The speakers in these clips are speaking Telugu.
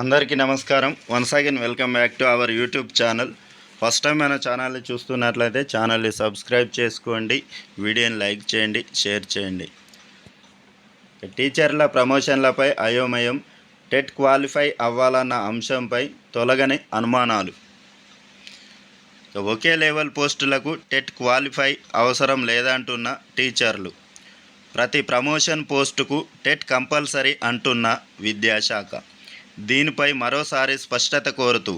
అందరికీ నమస్కారం. Once again welcome back to our YouTube channel. First time మన ఛానల్ని చూస్తున్నట్లయితే ఛానల్ని సబ్స్క్రైబ్ చేసుకోండి, వీడియోని లైక్ చేయండి, షేర్ చేయండి. టీచర్ల ప్రమోషన్లపై అయోమయం, టెట్ క్వాలిఫై అవ్వాలన్న అంశంపై తొలగని అనుమానాలు. ఒకే లెవెల్ పోస్టులకు టెట్ క్వాలిఫై అవసరం లేదంటున్న టీచర్లు. ప్రతి ప్రమోషన్ పోస్టుకు టెట్ కంపల్సరీ అంటున్న విద్యాశాఖ. దీనిపై మరోసారి స్పష్టత కోరుతూ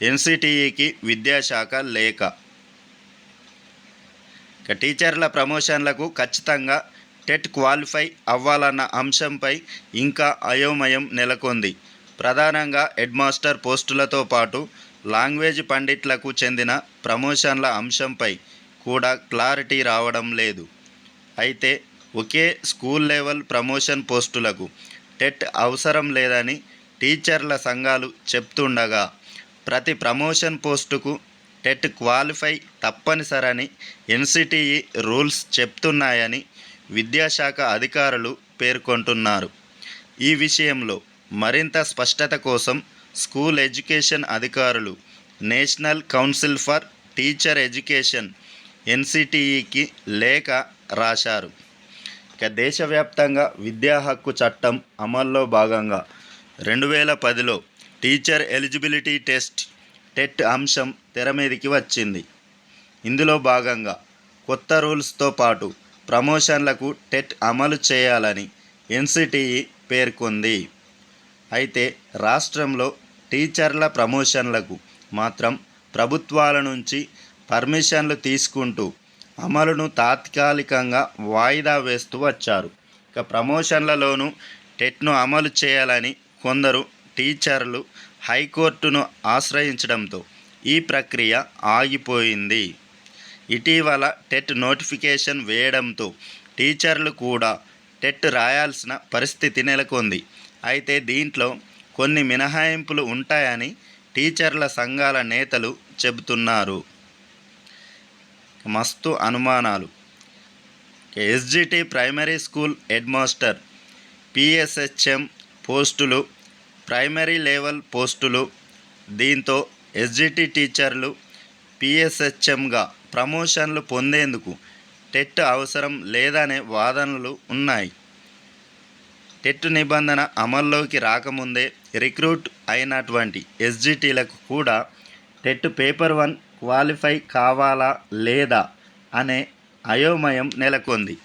ఎన్సిటిఈకి విద్యాశాఖ లేఖ. టీచర్ల ప్రమోషన్లకు ఖచ్చితంగా టెట్ క్వాలిఫై అవ్వాలన్న అంశంపై ఇంకా అయోమయం నెలకొంది. ప్రధానంగా హెడ్ మాస్టర్ పోస్టులతో పాటు లాంగ్వేజ్ పండిట్లకు చెందిన ప్రమోషన్ల అంశంపై కూడా క్లారిటీ రావడం లేదు. అయితే ఒకే స్కూల్ లెవెల్ ప్రమోషన్ పోస్టులకు టెట్ అవసరం లేదని టీచర్ల సంఘాలు చెప్తుండగా, ప్రతి ప్రమోషన్ పోస్టుకు టెట్ క్వాలిఫై తప్పనిసరని ఎన్సిటిఈ రూల్స్ చెప్తున్నాయని విద్యాశాఖ అధికారులు పేర్కొంటున్నారు. ఈ విషయంలో మరింత స్పష్టత కోసం స్కూల్ ఎడ్యుకేషన్ అధికారులు national council for teacher education ఎన్సిటిఈకి లేఖ రాశారు. దేశవ్యాప్తంగా విద్యా హక్కు చట్టం అమల్లో భాగంగా 2010లో టీచర్ ఎలిజిబిలిటీ టెస్ట్ టెట్ అంశం తెరమీదికి వచ్చింది. ఇందులో భాగంగా కొత్త రూల్స్తో పాటు ప్రమోషన్లకు టెట్ అమలు చేయాలని ఎన్సిటిఈ పేర్కొంది. అయితే రాష్ట్రంలో టీచర్ల ప్రమోషన్లకు మాత్రం ప్రభుత్వాల నుంచి పర్మిషన్లు తీసుకుంటూ అమలును తాత్కాలికంగా వాయిదా వేస్తూ వచ్చారు. ప్రమోషన్లలోనూ టెట్ను అమలు చేయాలని కొందరు టీచర్లు హైకోర్టును ఆశ్రయించడంతో ఈ ప్రక్రియ ఆగిపోయింది. ఇటీవల టెట్ నోటిఫికేషన్ వేయడంతో టీచర్లు కూడా టెట్ రాయాల్సిన పరిస్థితి నెలకొంది. అయితే దీంట్లో కొన్ని మినహాయింపులు ఉంటాయని టీచర్ల సంఘాల నేతలు చెబుతున్నారు. మస్తు అనుమానాలు. SGT primary school head master, PSHM పోస్టులు ప్రైమరీ లెవెల్ పోస్టులు. దీంతో ఎస్జిటి టీచర్లు పిఎస్హెచ్ఎంగా ప్రమోషన్లు పొందేందుకు టెట్ అవసరం లేదనే వాదనలు ఉన్నాయి. టెట్ నిబంధన అమల్లోకి రాకముందే రిక్రూట్ అయినటువంటి ఎస్జిటీలకు కూడా టెట్ పేపర్ 1 క్వాలిఫై కావాలా లేదా అనే అయోమయం నెలకొంది.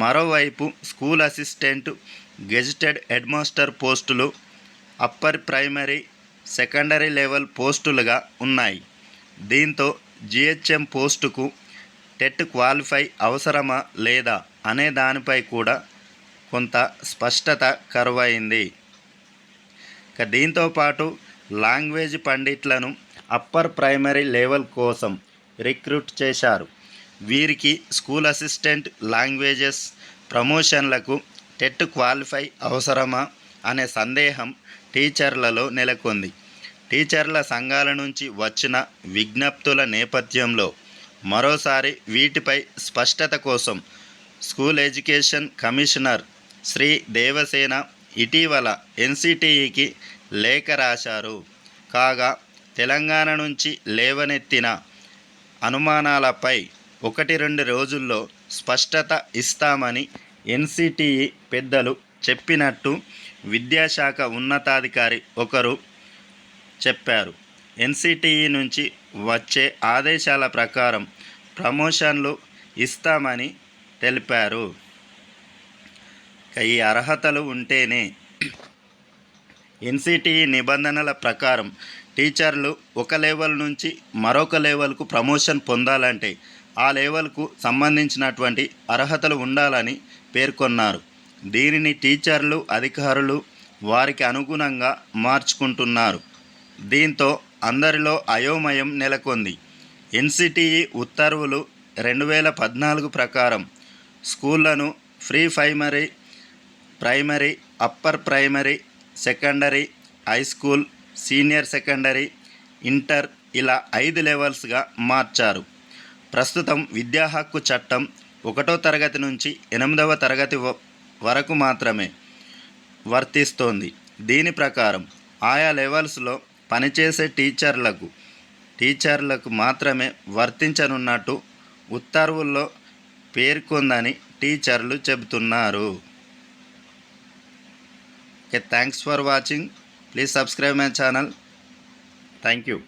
మరోవైపు school assistant, gazetted head master పోస్టులు అప్పర్ ప్రైమరీ, సెకండరీ లెవెల్ పోస్టులుగా ఉన్నాయి. దీంతో జిహెచ్ఎం పోస్టుకు టెట్ క్వాలిఫై అవసరమా లేదా అనే దానిపై కూడా కొంత స్పష్టత కరువైంది. దీంతోపాటు లాంగ్వేజ్ పండిట్లను అప్పర్ ప్రైమరీ లెవెల్ కోసం రిక్రూట్ చేశారు. వీరికి స్కూల్ అసిస్టెంట్ లాంగ్వేజెస్ ప్రమోషన్లకు టెట్ క్వాలిఫై అవసరమా అనే సందేహం టీచర్లలో నెలకొంది. టీచర్ల సంఘాల నుంచి వచ్చిన విజ్ఞప్తుల నేపథ్యంలో మరోసారి వీటిపై స్పష్టత కోసం school education commissioner Shri Devasena ఇటీవల ఎన్సిటిఈకి లేఖ రాశారు. కాగా తెలంగాణ నుంచి లేవనెత్తిన అనుమానాలపై 1-2 రోజుల్లో స్పష్టత ఇస్తామని ఎన్సిటిఈ పెద్దలు చెప్పినట్టు విద్యాశాఖ ఉన్నతాధికారి ఒకరు చెప్పారు. ఎన్సిటిఈ నుంచి వచ్చే ఆదేశాల ప్రకారం ప్రమోషన్లు ఇస్తామని తెలిపారు. ఈ అర్హతలు ఉంటేనే ఎన్సిటిఈ నిబంధనల ప్రకారం టీచర్లు ఒక లెవెల్ నుంచి మరొక లెవెల్కు ప్రమోషన్ పొందాలంటే ఆ లెవెల్కు సంబంధించినటువంటి అర్హతలు ఉండాలని పేర్కొన్నారు. దీనిని టీచర్లు, అధికారులు వారికి అనుగుణంగా మార్చుకుంటున్నారు. దీంతో అందరిలో అయోమయం నెలకొంది. ఎన్సిటిఈ ఉత్తర్వులు 2014 ప్రకారం స్కూళ్లను pre primary, primary, upper primary, secondary, high school, senior secondary, inter ఇలా 5 లెవెల్స్గా మార్చారు. ప్రస్తుతం విద్యా హక్కు చట్టం 1వ తరగతి నుంచి 8వ తరగతి వరకు మాత్రమే వర్తిస్తోంది. దీని ప్రకారం ఆయా లెవెల్స్లో పనిచేసే టీచర్లకు మాత్రమే వర్తించనున్నట్టు ఉత్తర్వుల్లో పేర్కొందని టీచర్లు చెబుతున్నారు. Okay, thanks for watching. Please subscribe my channel. Thank you.